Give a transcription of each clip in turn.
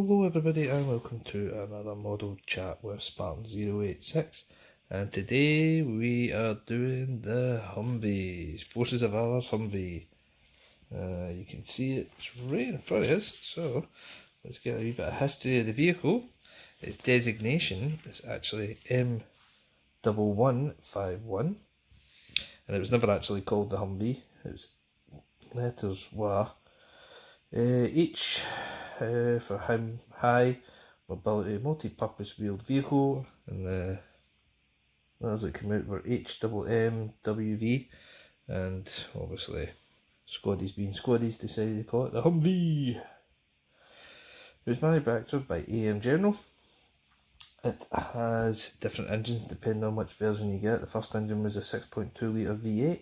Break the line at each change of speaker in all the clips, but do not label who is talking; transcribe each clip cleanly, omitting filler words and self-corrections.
Hello everybody and welcome to another model chat with Spartan 086, and today we are doing the Humvee, Forces of Valor's Humvee. You can see it's right in front of us, so let's get a wee bit of history of the vehicle. Its designation is actually M1151, and it was never actually called the Humvee. Its letters were H for high mobility multi-purpose wheeled vehicle, and the letters that came out were HMMWV, and obviously Scotties being Scotties decided to call it the Humvee. It was manufactured by AM General. It has different engines depending on which version you get. The first engine was a 6.2 litre V8,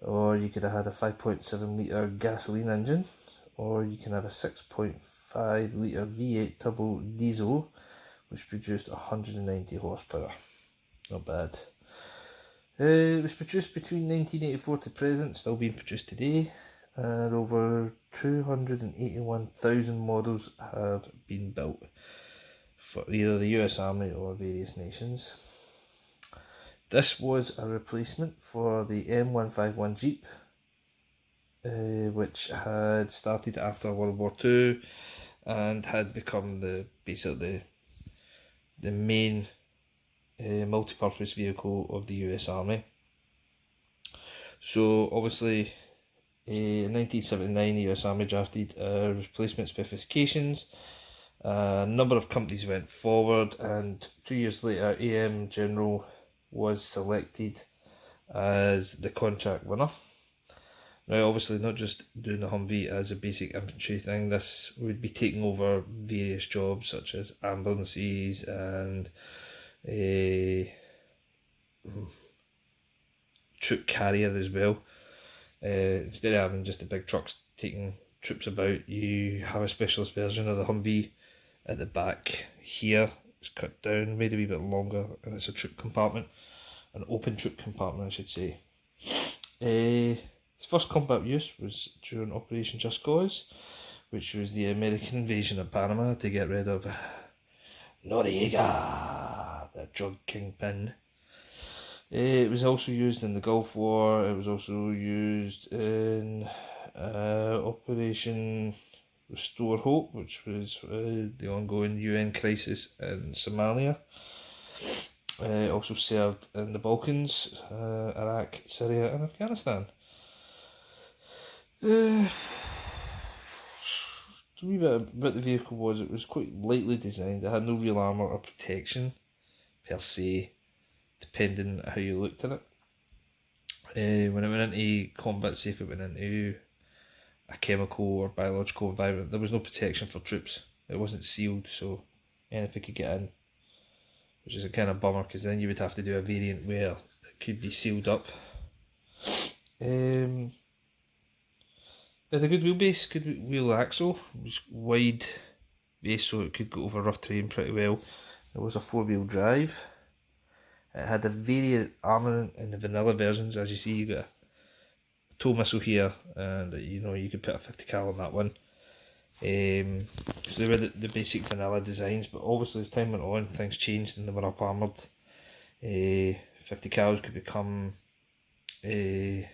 or you could have had a 5.7 litre gasoline engine, or you can have a 6.5 litre V8 turbo diesel, which produced 190 horsepower. Not bad. It was produced between 1984 to present, still being produced today, and over 281,000 models have been built for either the US Army or various nations. This was a replacement for the M151 Jeep, which had started after World War II and had become basically the main multi-purpose vehicle of the US Army. So obviously in 1979 the US Army drafted replacement specifications. A number of companies went forward, and 2 years later AM General was selected as the contract winner. Now obviously not just doing the Humvee as a basic infantry thing, this would be taking over various jobs such as ambulances and troop carrier as well. Instead of having just the big trucks taking troops about, you have a specialist version of the Humvee at the back here. It's cut down, made a wee bit longer, and it's a troop compartment, an open troop compartment I should say. Its first combat use was during Operation Just Cause, which was the American invasion of Panama to get rid of Noriega, the drug kingpin. It was also used in the Gulf War. It was also used in Operation Restore Hope, which was the ongoing UN crisis in Somalia. It also served in the Balkans, Iraq, Syria and Afghanistan. The wee bit about the vehicle was it was quite lightly designed. It had no real armour or protection per se, depending on how you looked at it. When it went into combat, say if it went into a chemical or biological environment, there was no protection for troops. It wasn't sealed, so anything could get in, which is a kind of bummer, because then you would have to do a variant where it could be sealed up. It had a good wheelbase, good wheel axle. It was wide base, so it could go over rough terrain pretty well. It was a 4-wheel drive. It had a variant armament in the vanilla versions. As you see, you got a tow missile here, and you could put a 50 cal on that one. So they were the basic vanilla designs, but obviously as time went on, things changed and they were up armoured. 50 cals could become a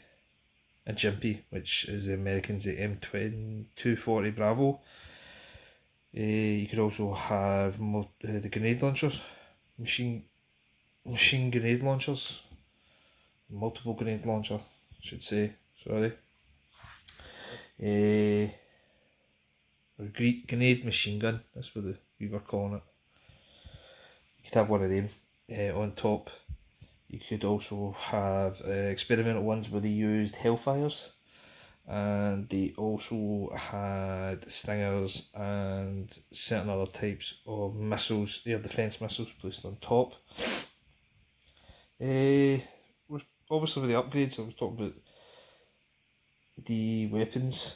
Jimpy, which is the Americans the M240 Bravo. You could also have the grenade launchers, machine grenade launchers, multiple grenade launcher, I should say, sorry. Or grenade machine gun, that's what we were calling it. You could have one of them on top. You could also have experimental ones where they used Hellfires, and they also had Stingers and certain other types of missiles, air defence missiles placed on top. Obviously with the upgrades, I was talking about the weapons.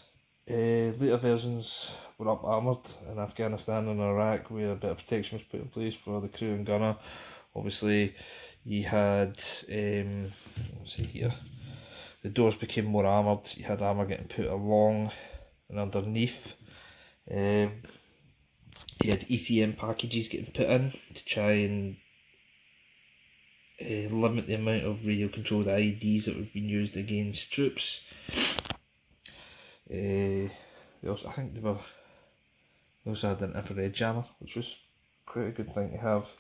Later versions were up armoured in Afghanistan and Iraq, where a bit of protection was put in place for the crew and gunner. Obviously you had, let's see here, the doors became more armoured, you had armour getting put along and underneath. he had ECM packages getting put in to try and limit the amount of radio controlled IEDs that were being used against troops. They also, I think they also had an infrared jammer, which was quite a good thing to have.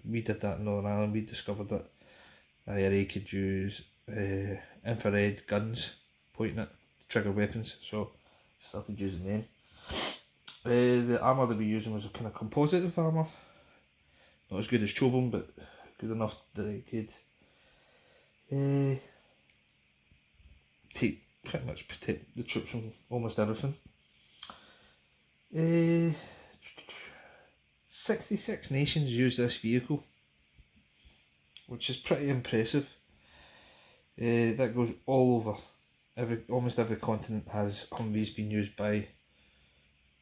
We did that in Northern Ireland. We discovered that IRA could use infrared guns pointing at trigger weapons, so started using them. The armour that we were using was a kind of composite of armour, not as good as Chobham, but good enough that it could pretty much protect the troops from almost everything. 66 nations use this vehicle, which is pretty impressive. That goes all over. Almost every continent has Humvees being used by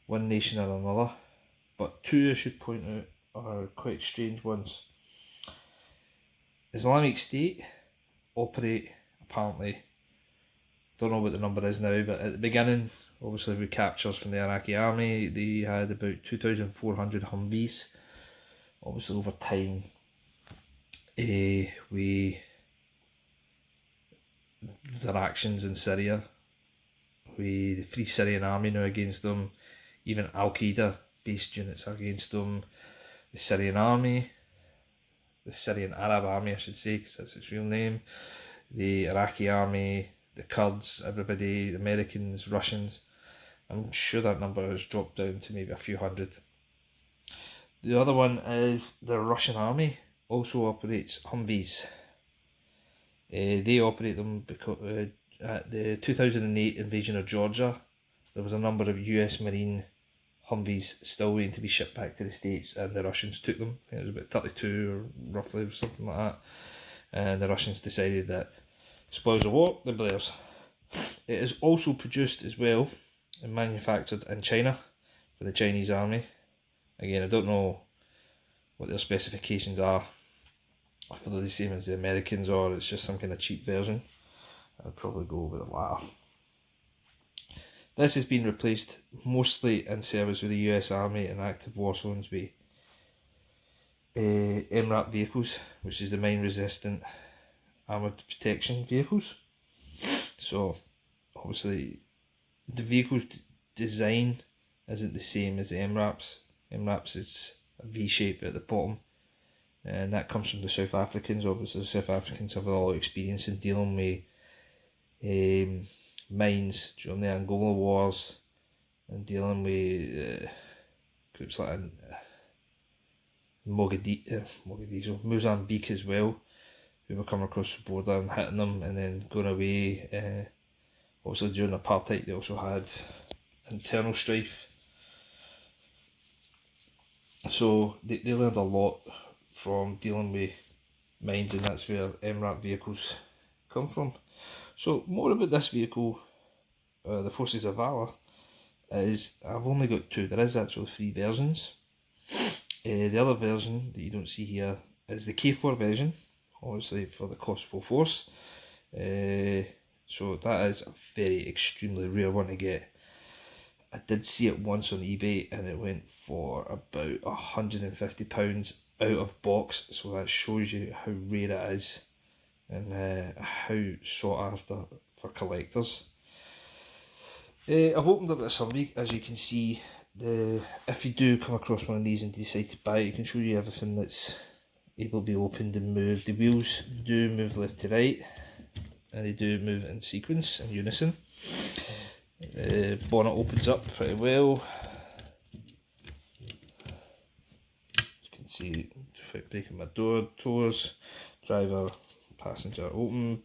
one nation or another, but two I should point out are quite strange ones. Islamic State operate, apparently, don't know what the number is now, but at the beginning, obviously with captures from the Iraqi army, they had about 2,400 Humvees. Obviously over time, their actions in Syria, with the Free Syrian Army now against them, even Al-Qaeda based units against them, the Syrian Army, the Syrian Arab Army I should say, because that's its real name, the Iraqi Army, the Kurds, everybody, the Americans, Russians. I'm sure that number has dropped down to maybe a few hundred. The other one is the Russian Army also operates Humvees. They operate them because at the 2008 invasion of Georgia, there was a number of US Marine Humvees still waiting to be shipped back to the States, and the Russians took them. I think it was about 32 or roughly, or something like that. And the Russians decided that spoils of war, the Blairs. It is also produced as well and manufactured in China for the Chinese army. Again, I don't know what their specifications are, if they're the same as the Americans or it's just some kind of cheap version. I'd probably go with the latter. This has been replaced mostly in service with the US Army in active war zones with MRAP vehicles, which is the mine resistant armoured protection vehicles. So obviously the vehicle's design isn't the same as the MRAPs. MRAPs is a V shape at the bottom, and that comes from the South Africans. Obviously the South Africans have a lot of experience in dealing with mines during the Angola wars and dealing with groups like Mozambique as well, who were coming across the border and hitting them and then going away. Obviously during apartheid they also had internal strife, so they learned a lot from dealing with mines, and that's where MRAP vehicles come from. So more about this vehicle, the Forces of Valor, is I've only got two. There is actually three versions. The other version that you don't see here is the K4 version, obviously for the Kosovo Force. So that is a very extremely rare one to get. I did see it once on eBay and it went for about £150 out of box, so that shows you how rare it is and how sought after for collectors. I've opened up this Humvee. As you can see, if you do come across one of these and decide to buy it, you can show you everything that's able to be opened and moved. The wheels do move left to right, and they do move in sequence, in unison. Bonnet opens up pretty well. You can see, without breaking my doors, driver, passenger open.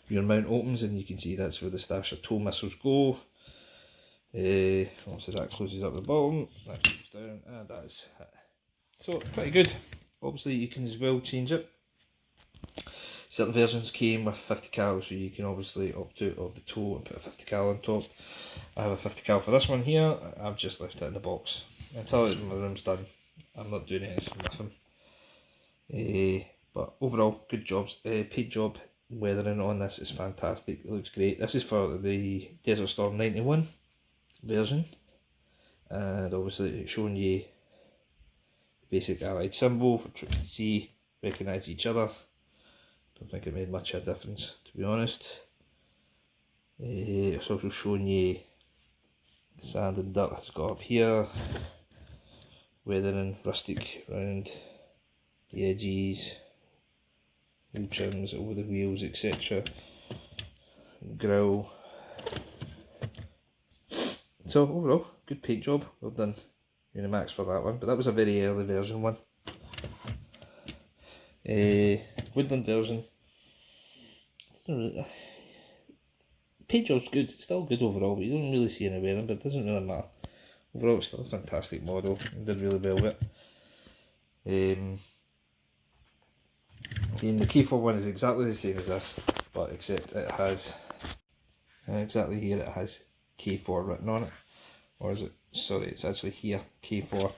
Rear mount opens, and you can see that's where the stash of tow missiles go. Obviously that closes up the bottom, that comes down, and that is it. So pretty good. Obviously you can as well change it. Certain versions came with 50 cal, so you can obviously opt out of the tow and put a 50 cal on top. I have a 50 cal for this one here. I've just left it in the box until my room's done. I'm not doing anything with them. But overall, good jobs. Paint job weathering on this is fantastic. It looks great. This is for the Desert Storm 91 version. and obviously it's showing you the basic Allied symbol for troops to see, recognise each other. Don't think it made much of a difference, to be honest. It's also showing you the sand and dirt it's got up here, weathering rustic around the edges, wheel trims over the wheels, etc. Grille. So overall, good paint job, well done Unimax for that one, but that was a very early version one. Woodland version, paint job's good, it's still good overall, but you don't really see any wearing, but it doesn't really matter. Overall it's still a fantastic model, and did really well with it. Again, the K4 one is exactly the same as this, but except it has, exactly here it has K4 written on it, or is it, sorry, it's actually here, K4.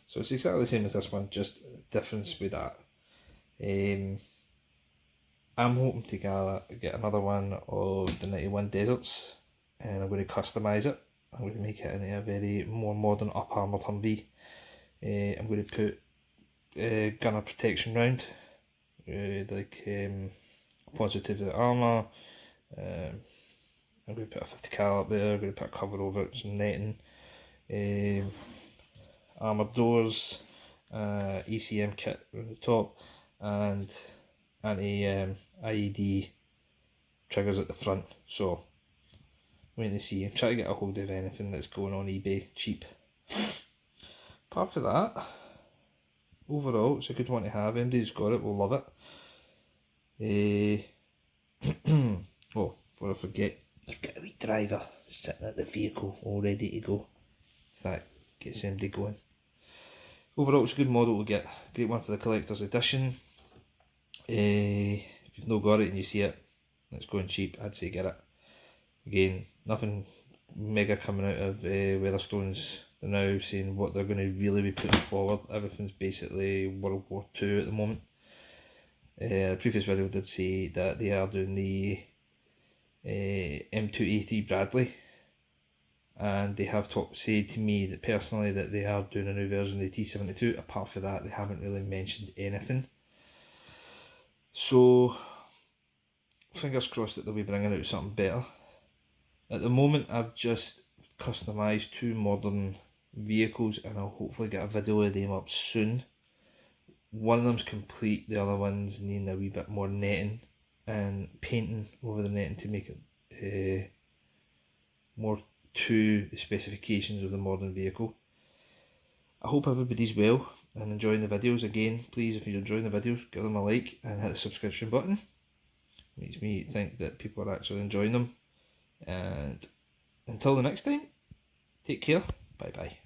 So it's exactly the same as this one, just difference with that. I'm hoping to get another one of the 91 Deserts, and I'm going to customise it. I'm going to make it into a very more modern up armoured Humvee. I'm going to put gunner protection round, like positive armour. I'm going to put a 50 cal up there, I'm going to put a cover over it, some netting, armoured doors, ECM kit on the top, and anti-IED triggers at the front. So waiting to see, I'm trying to get a hold of anything that's going on eBay cheap. Apart from that, overall it's a good one to have. Anybody who's got it will love it. Oh, before I forget, you've got a wee driver sitting at the vehicle all ready to go. If that gets anybody going. Overall it's a good model to get, great one for the collector's edition. If you've not got it and you see it, it's going cheap, I'd say get it. Again, nothing mega coming out of Weatherstones now saying what they're going to really be putting forward. Everything's basically World War II at the moment. The previous video did say that they are doing the M2A3 Bradley, and they have said to me that personally that they are doing a new version of the T72. Apart from that, they haven't really mentioned anything. So fingers crossed that they'll be bringing out something better. At the moment I've just customised 2 modern vehicles, and I'll hopefully get a video of them up soon. One of them's complete, the other one's needing a wee bit more netting and painting over the netting to make it more to the specifications of the modern vehicle. I hope everybody's well and enjoying the videos. Again, please, if you're enjoying the videos, give them a like and hit the subscription button. Makes me think that people are actually enjoying them. And until the next time, take care, bye bye.